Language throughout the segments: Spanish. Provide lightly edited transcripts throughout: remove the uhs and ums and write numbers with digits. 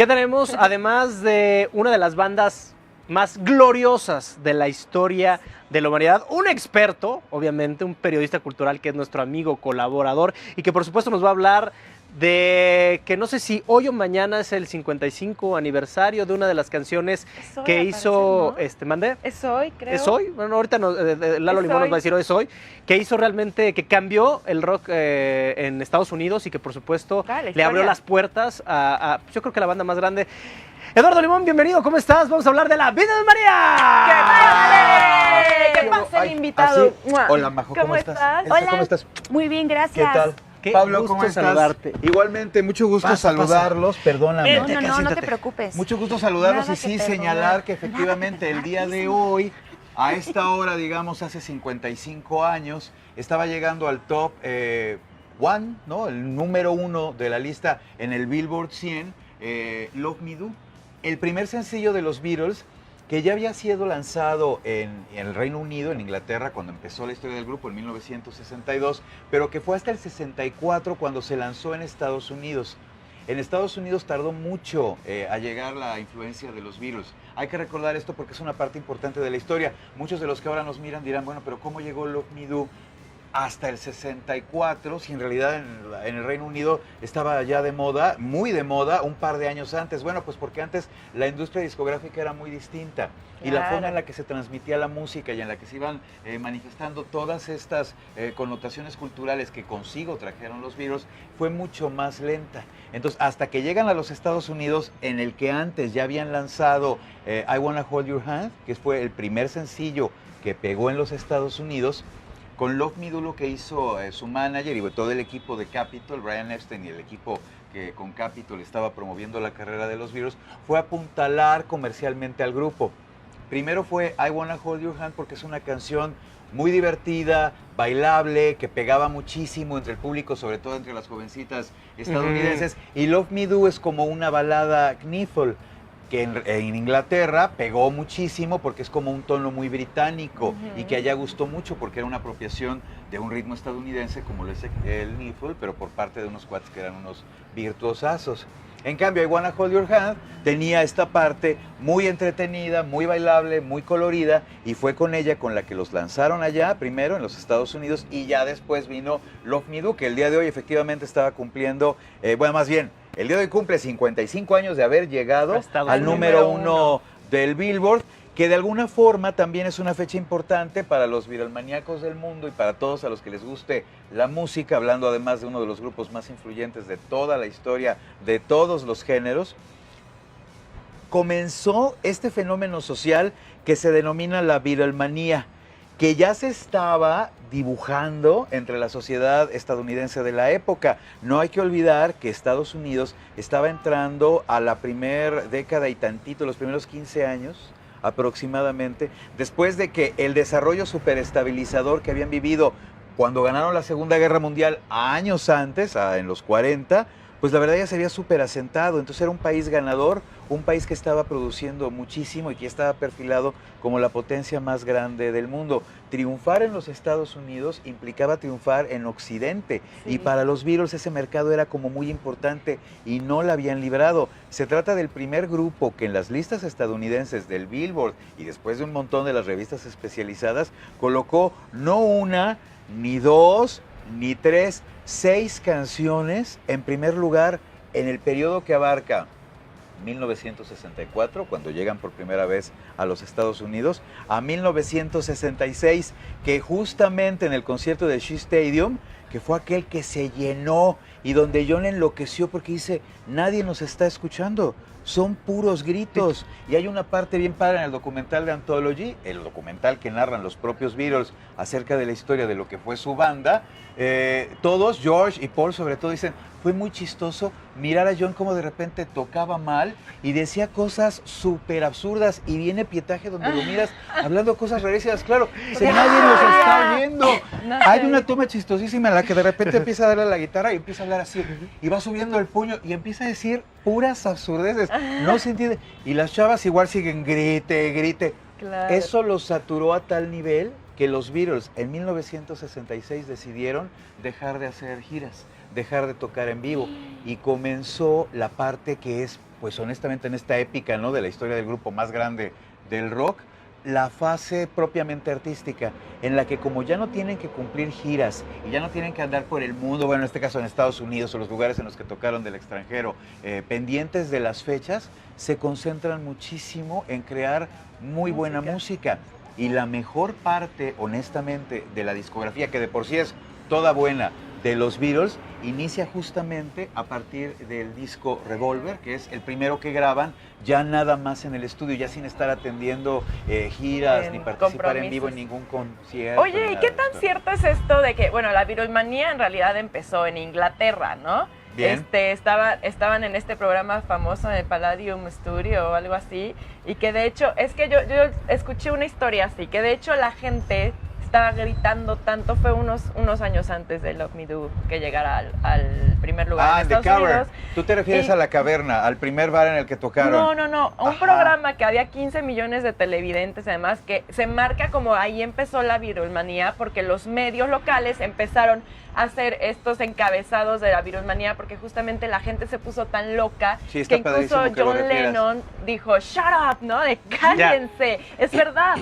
¿Qué tenemos? Además de una de las bandas más gloriosas de la historia de la humanidad, un experto, obviamente, un periodista cultural que es nuestro amigo, colaborador, y que por supuesto nos va a hablar de que no sé si hoy o mañana es el 55 aniversario de una de las canciones Hoy, que hizo, ¿no? ¿mandé? Es hoy, creo. ¿Es hoy? Bueno, ahorita Lalo Es Limón nos hoy. va a decir, es hoy, que hizo realmente, que cambió el rock en Estados Unidos y que por supuesto Ah, la le abrió historia. las puertas yo creo que la banda más grande. Eduardo Limón, bienvenido, ¿cómo estás? Vamos a hablar de la vida de María. ¿Qué pasa, el invitado? Así. Hola, Majo, ¿cómo estás? Hola. ¿Cómo estás? Muy bien, ¿Qué gracias. tal? Qué Pablo, gusto ¿cómo estás? saludarte. Igualmente, mucho gusto Pasa, saludarlos, perdóname. No, no, no, no siéntate. te preocupes. Mucho gusto saludarlos Nada y sí que perdonar. señalar que efectivamente el día de hoy, a esta hora, digamos, hace 55 años, estaba llegando al top one, ¿no? El número 1 de la lista en el Billboard 100, Love Me Do, el primer sencillo de los Beatles, que ya había sido lanzado en el Reino Unido, en Inglaterra, cuando empezó la historia del grupo en 1962, pero que fue hasta el 64 cuando se lanzó en Estados Unidos. En Estados Unidos tardó mucho a llegar la influencia de los Beatles. Hay que recordar esto porque es una parte importante de la historia. Muchos de los que ahora nos miran dirán, bueno, pero ¿cómo llegó Love Me Do hasta el 64, si en realidad en el Reino Unido estaba ya de moda, muy de moda, un par de años antes? Bueno, pues porque antes la industria discográfica era muy distinta y la forma en la que se transmitía la música y en la que se iban manifestando todas estas connotaciones culturales que consigo trajeron los Beatles fue mucho más lenta. Entonces, hasta que llegan a los Estados Unidos, en el que antes ya habían lanzado I Wanna Hold Your Hand, que fue el primer sencillo que pegó en los Estados Unidos, con Love Me Do lo que hizo su manager y todo el equipo de Capitol, Brian Epstein y el equipo que con Capitol estaba promoviendo la carrera de los Beatles, fue apuntalar comercialmente al grupo. Primero fue I Wanna Hold Your Hand porque es una canción muy divertida, bailable, que pegaba muchísimo entre el público, sobre todo entre las jovencitas estadounidenses. Y Love Me Do es como una balada kniffle, que en Inglaterra pegó muchísimo porque es como un tono muy británico y que allá gustó mucho porque era una apropiación de un ritmo estadounidense como lo es el kniffle, pero por parte de unos cuates que eran unos virtuosazos. En cambio, I Wanna Hold Your Hand tenía esta parte muy entretenida, muy bailable, muy colorida, y fue con ella con la que los lanzaron allá, primero en los Estados Unidos, y ya después vino Love Me Do, que el día de hoy efectivamente estaba cumpliendo, bueno, más bien, el día de hoy cumple 55 años de haber llegado al número 1 del Billboard, que de alguna forma también es una fecha importante para los Beatlemaníacos del mundo y para todos a los que les guste la música, hablando además de uno de los grupos más influyentes de toda la historia, de todos los géneros. Comenzó este fenómeno social que se denomina la Beatlemanía, que ya se estaba dibujando entre la sociedad estadounidense de la época. No hay que olvidar que Estados Unidos estaba entrando a la primera década y tantito, los primeros 15 años aproximadamente, después de que el desarrollo superestabilizador que habían vivido cuando ganaron la Segunda Guerra Mundial años antes, en los 40, pues la verdad ya se había súper asentado. Entonces era un país ganador, un país que estaba produciendo muchísimo y que estaba perfilado como la potencia más grande del mundo. Triunfar en los Estados Unidos implicaba triunfar en Occidente, y para los Beatles ese mercado era como muy importante y no la habían librado. Se trata del primer grupo que en las listas estadounidenses del Billboard y después de un montón de las revistas especializadas colocó no una, ni dos, ni tres, 6 canciones en primer lugar en el periodo que abarca 1964, cuando llegan por primera vez a los Estados Unidos, a 1966, que justamente en el concierto de Shea Stadium, que fue aquel que se llenó y donde John enloqueció porque dice, nadie nos está escuchando, son puros gritos. Y hay una parte bien padre en el documental de Anthology, el documental que narran los propios Beatles acerca de la historia de lo que fue su banda. Todos, George y Paul sobre todo, dicen, fue muy chistoso mirar a John como de repente tocaba mal y decía cosas súper absurdas, y viene pietaje donde lo miras hablando cosas rarísimas. Claro, si nadie nos está oyendo. Hay una toma chistosísima en la que de repente empieza a darle a la guitarra y empieza a hablar así, y va subiendo el puño y empieza a decir puras absurdeces, no se entiende, y las chavas igual siguen grite, grite. Claro. Eso los saturó a tal nivel que los Beatles en 1966 decidieron dejar de hacer giras, dejar de tocar en vivo, y comenzó la parte que es pues honestamente en esta épica, ¿no?, de la historia del grupo más grande del rock, la fase propiamente artística, en la que como ya no tienen que cumplir giras y ya no tienen que andar por el mundo, bueno, en este caso en Estados Unidos o los lugares en los que tocaron del extranjero, pendientes de las fechas, se concentran muchísimo en crear muy buena música. Y la mejor parte, honestamente, de la discografía, que de por sí es toda buena, de los Beatles, inicia justamente a partir del disco Revolver, que es el primero que graban, ya nada más en el estudio, ya sin estar atendiendo giras, ni participar en vivo en ningún concierto. Oye, ¿y qué tan cierto es esto de que, bueno, la Beatlemanía en realidad empezó en Inglaterra, ¿no? Bien. Estaban en este programa famoso en el Palladium Studio o algo así, y que de hecho, es que yo escuché una historia así, que de hecho la gente estaba gritando tanto, fue unos años antes de Love Me Do que llegara al primer lugar en The Estados Cover. Unidos. Tú te refieres a La Caverna, al primer bar en el que tocaron. No, un programa que había 15 millones de televidentes, además, que se marca como ahí empezó la Beatlemanía, porque los medios locales empezaron a hacer estos encabezados de la Beatlemanía, porque justamente la gente se puso tan loca que incluso John Lennon dijo, shut up, ¿no? De cállense, es verdad.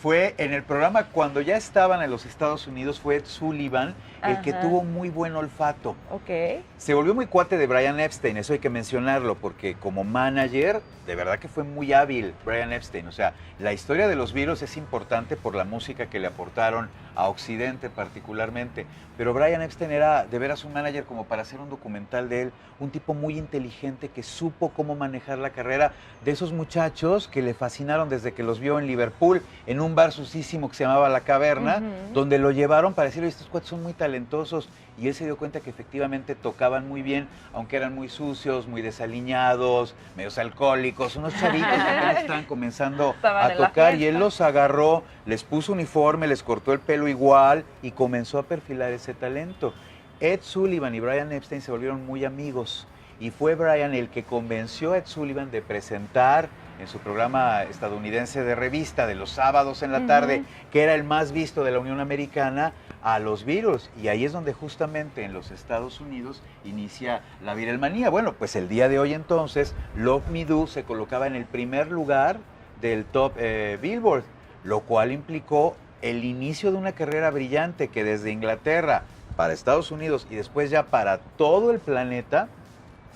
Fue en el programa cuando ya estaban en los Estados Unidos, fue Ed Sullivan el que tuvo muy buen olfato. Ok. Se volvió muy cuate de Brian Epstein, eso hay que mencionarlo, porque como manager, de verdad que fue muy hábil Brian Epstein. O sea, la historia de los Beatles es importante por la música que le aportaron a Occidente particularmente, pero Brian Epstein era de veras un manager como para hacer un documental de él, un tipo muy inteligente que supo cómo manejar la carrera de esos muchachos que le fascinaron desde que los vio en Liverpool, en un bar sucísimo que se llamaba La Caverna, donde lo llevaron para decirle, estos cuates son muy talentosos, y él se dio cuenta que efectivamente tocaban muy bien, aunque eran muy sucios, muy desaliñados, medios alcohólicos, unos chavitos que apenas estaban comenzando a tocar, y él los agarró, les puso uniforme, les cortó el pelo igual y comenzó a perfilar ese talento. Ed Sullivan y Brian Epstein se volvieron muy amigos, y fue Brian el que convenció a Ed Sullivan de presentar en su programa estadounidense de revista de los sábados en la tarde, que era el más visto de la Unión Americana, a los Beatles. Y ahí es donde justamente en los Estados Unidos inicia la Beatlemanía. Bueno, pues el día de hoy entonces, Love Me Do se colocaba en el primer lugar del top Billboard, lo cual implicó el inicio de una carrera brillante que desde Inglaterra para Estados Unidos y después ya para todo el planeta,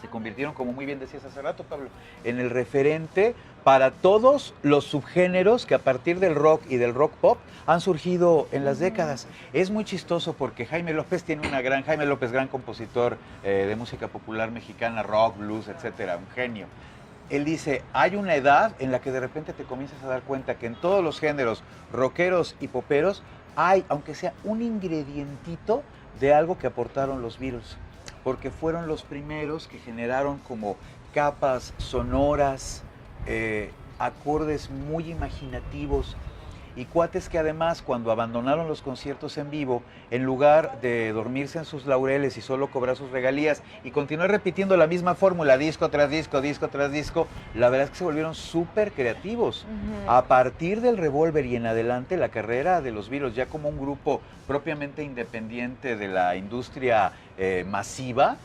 se convirtieron, como muy bien decías hace rato, Pablo, en el referente para todos los subgéneros que a partir del rock y del rock pop han surgido en las décadas. Es muy chistoso porque Jaime López, gran compositor de música popular mexicana, rock, blues, etcétera, un genio. Él dice, hay una edad en la que de repente te comienzas a dar cuenta que en todos los géneros, rockeros y poperos, hay, aunque sea un ingredientito de algo que aportaron los Beatles, porque fueron los primeros que generaron como capas sonoras, acordes muy imaginativos, y cuates que además cuando abandonaron los conciertos en vivo, en lugar de dormirse en sus laureles y solo cobrar sus regalías y continuar repitiendo la misma fórmula disco tras disco, disco tras disco, la verdad es que se volvieron súper creativos. A partir del Revolver y en adelante, la carrera de los Beatles ya como un grupo propiamente independiente de la industria masiva,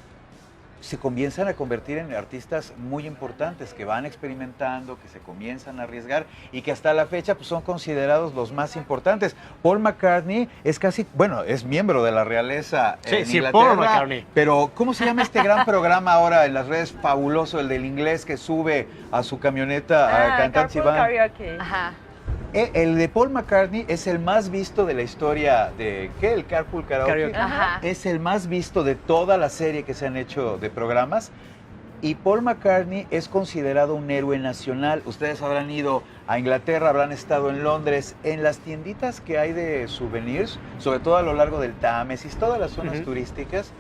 se comienzan a convertir en artistas muy importantes que van experimentando, que se comienzan a arriesgar y que hasta la fecha pues, son considerados los más importantes. Paul McCartney es casi, bueno, es miembro de la realeza en Inglaterra, Paul McCartney. Pero ¿cómo se llama este gran programa ahora en las redes fabuloso, el del inglés que sube a su camioneta a cantar Karaoke. Ajá. El de Paul McCartney es el más visto de la historia de, ¿qué? El Carpool Karaoke. Ajá. Es el más visto de toda la serie que se han hecho de programas. Y Paul McCartney es considerado un héroe nacional. Ustedes habrán ido a Inglaterra, habrán estado en Londres, en las tienditas que hay de souvenirs, sobre todo a lo largo del Támesis, todas las zonas turísticas,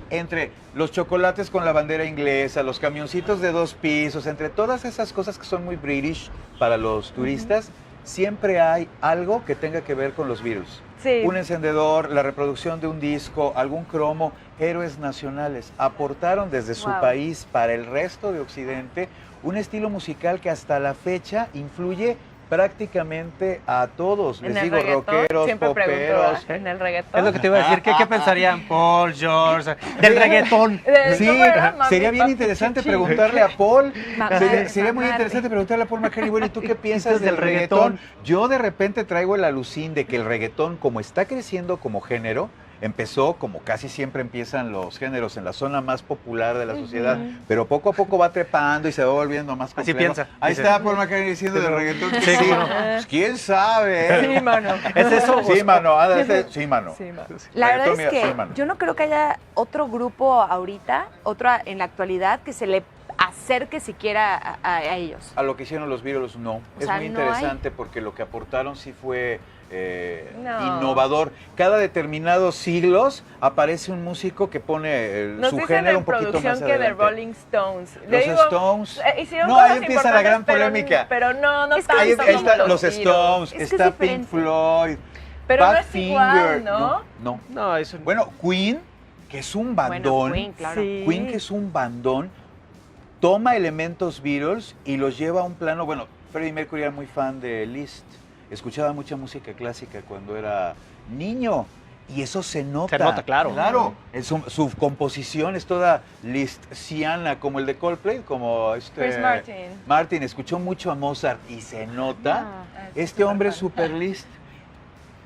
entre los chocolates con la bandera inglesa, los camioncitos de 2 pisos, entre todas esas cosas que son muy british para los turistas, siempre hay algo que tenga que ver con los Beatles. Sí. Un encendedor, la reproducción de un disco, algún cromo, héroes nacionales. Aportaron desde su país para el resto de Occidente un estilo musical que hasta la fecha influye prácticamente a todos. En Les el digo, reggaetón, rockeros, siempre pregunto, poperos. en el reggaetón. Es lo que te iba a decir. ¿Qué pensarían Paul, George, del reggaetón? Sí, ¿Cómo era? Mami, sería bien papi, interesante chichi. preguntarle a Paul. Mamá, Sería muy mamá, interesante preguntarle a Paul McCartney, bueno, ¿y tú qué piensas del del reggaetón? reggaetón? Yo de repente traigo el alucín de que el reggaetón, como está creciendo como género, empezó, como casi siempre empiezan los géneros, en la zona más popular de la sociedad, pero poco a poco va trepando y se va volviendo más complejo. Así piensa. Ahí Dice. está Paul McCartney diciendo del reggaetón. que Sí, sí. cómo no. Pues, ¿quién sabe? Sí, mano. ¿Es eso? Sí, mano. Sí, mano. Sí, mano. La verdad Reggaetón, es que sí, mano. yo no creo que haya otro grupo ahorita, otro en la actualidad, que se le acerque siquiera a ellos. A lo que hicieron los Beatles, no. Es sea, muy no interesante porque lo que aportaron sí fue No. innovador. Cada determinados siglos aparece un músico que pone Nos su dicen género en un poquito producción más que de adelante. Rolling Stones. Le Los digo, Stones. Hicieron No, cosas ahí empieza la gran importantes, polémica. Pero no Es que tanto Ahí como están los Beatles. Stones, Es que es está Pink diferente. Floyd, Pero no es Badfinger. igual, ¿no? No. No, eso Bueno, Queen, que es un bandón. Bueno, Queen, claro. Sí. Queen, que es un bandón, toma elementos Beatles y los lleva a un plano. Bueno, Freddie Mercury era muy fan de Liszt. Escuchaba mucha música clásica cuando era niño. Y eso se nota. Se nota, claro. Claro. Su composición es toda Lisztiana, como el de Coldplay, como Chris Martin. Martin escuchó mucho a Mozart y se nota. Ah. Este hombre es super Liszt.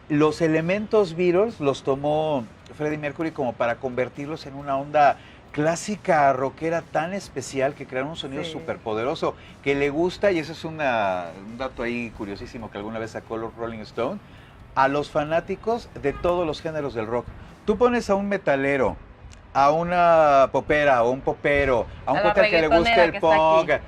Los elementos Beatles los tomó Freddie Mercury como para convertirlos en una onda clásica rockera tan especial que crearon un sonido Sí. súper poderoso que le gusta, y eso es un dato ahí curiosísimo que alguna vez sacó los Rolling Stone, a los fanáticos de todos los géneros del rock. Tú pones a un metalero, a una popera o un popero, a un A la cuate que le gusta reggaetonera el que está punk, aquí.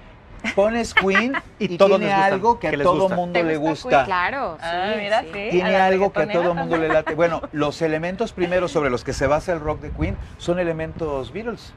pones Queen Y y, todos tiene les gusta, algo que a que les todo gusta. mundo ¿Te le gusta gusta. Queen? Claro, Ah, sí, mira, sí. sí. Tiene a la algo que a todo reggaetonera mundo le late. Bueno, los elementos primeros sobre los que se basa el rock de Queen son elementos Beatles.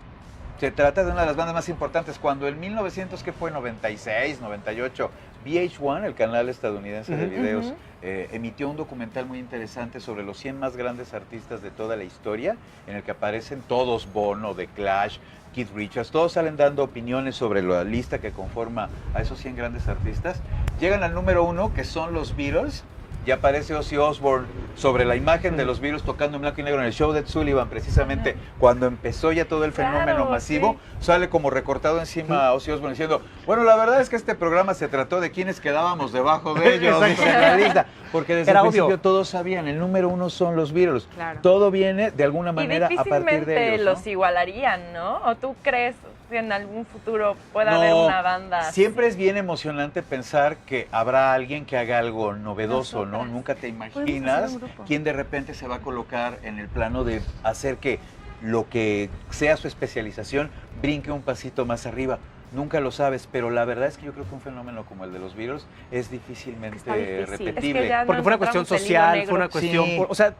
Se trata de una de las bandas más importantes. Cuando en 1900, ¿qué fue? 96, 98, VH1, el canal estadounidense de Ujú, videos, ujú. emitió un documental muy interesante sobre los 100 más grandes artistas de toda la historia, en el que aparecen todos, Bono, The Clash, Keith Richards, todos salen dando opiniones sobre la lista que conforma a esos 100 grandes artistas. Llegan al número 1, que son los Beatles, y aparece Ozzy Osbourne sobre la imagen de los Beatles tocando en blanco y negro en el show de Ed Sullivan, precisamente cuando empezó ya todo el fenómeno Claro, masivo, sí. sale como recortado encima a Ozzy Osbourne diciendo, bueno, la verdad es que este programa se trató de quienes quedábamos debajo de ellos, Exacto. dice en la lista, porque desde Era el principio obvio. todos sabían, el número 1 son los Beatles, Claro. todo viene de alguna Y manera a partir difícilmente de ellos, ¿no? los igualarían, ¿no? ¿O tú crees que en algún futuro pueda haber No, una banda así? siempre es bien emocionante pensar que habrá alguien que haga algo novedoso, ¿no? Nosotras. Nunca te Podemos imaginas hacer un grupo. quién de repente se va a colocar en el plano de hacer que lo que sea su especialización brinque un pasito más arriba. Nunca lo sabes, pero la verdad es que yo creo que un fenómeno como el de los Beatles es difícilmente Está difícil. repetible. Es que ya Porque fue una cuestión encontramos el hilo social, negro. fue una cuestión, Sí. o sea,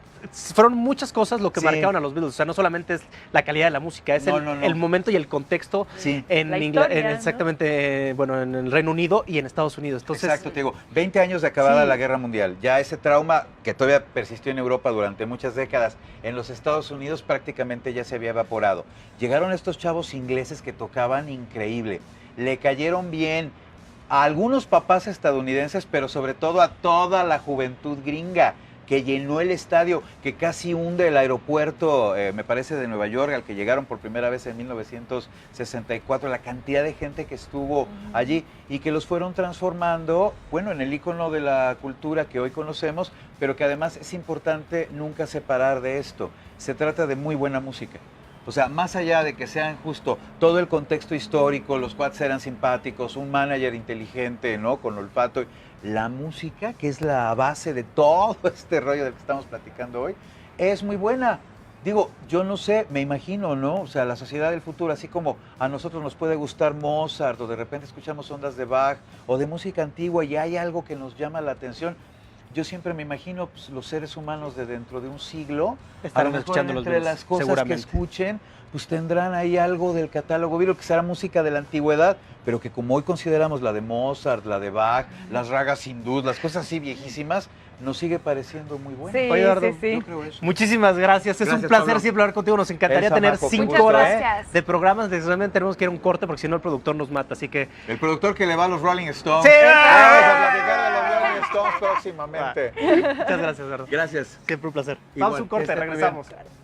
fueron muchas cosas lo que Sí. marcaron a los Beatles. O sea, no solamente es la calidad de la música, es No, el, no, no. el momento y el contexto Sí. en, La Ingla- historia, en ¿no? exactamente, bueno, en el Reino Unido y en Estados Unidos. Entonces, Exacto, te digo, 20 años de acabada Sí. la Guerra Mundial. Ya ese trauma que todavía persistió en Europa durante muchas décadas, en los Estados Unidos prácticamente ya se había evaporado. Llegaron estos chavos ingleses que tocaban increíble, le cayeron bien a algunos papás estadounidenses, pero sobre todo a toda la juventud gringa, que llenó el estadio, que casi hunde el aeropuerto, me parece, de Nueva York, al que llegaron por primera vez en 1964, la cantidad de gente que estuvo allí y que los fueron transformando, bueno, en el ícono de la cultura que hoy conocemos, pero que además es importante nunca separar de esto. Se trata de muy buena música. O sea, más allá de que sean justo todo el contexto histórico, los cuates eran simpáticos, un manager inteligente, ¿no? Con olfato. La música, que es la base de todo este rollo del que estamos platicando hoy, es muy buena. Digo, yo no sé, me imagino, ¿no? O sea, la sociedad del futuro, así como a nosotros nos puede gustar Mozart, o de repente escuchamos ondas de Bach, o de música antigua y hay algo que nos llama la atención. Yo siempre me imagino pues, los seres humanos de dentro de un siglo, a lo estarán mejor escuchando los entre Beatles, las cosas que seguramente. escuchen, pues tendrán ahí algo del catálogo Beatles, que será música de la antigüedad, pero que como hoy consideramos la de Mozart, la de Bach, las ragas hindús, las cosas así viejísimas, nos sigue pareciendo muy buena. Sí, Oye, Eduardo, sí, sí. Yo creo eso. Muchísimas gracias. Es Gracias, un placer Pablo. siempre hablar contigo. Nos encantaría Elsa, tener Marco, 5 muchas horas gracias. de programas. Desgraciadamente tenemos que ir a un corte porque si no el productor nos mata. Así que El productor que le va a los Rolling Stones. ¡Sí! Vamos a platicar de los Stones próximamente. Muchas gracias, Eduardo. Gracias. Siempre un placer. Igual, Vamos a un corte, que esté muy regresamos. bien.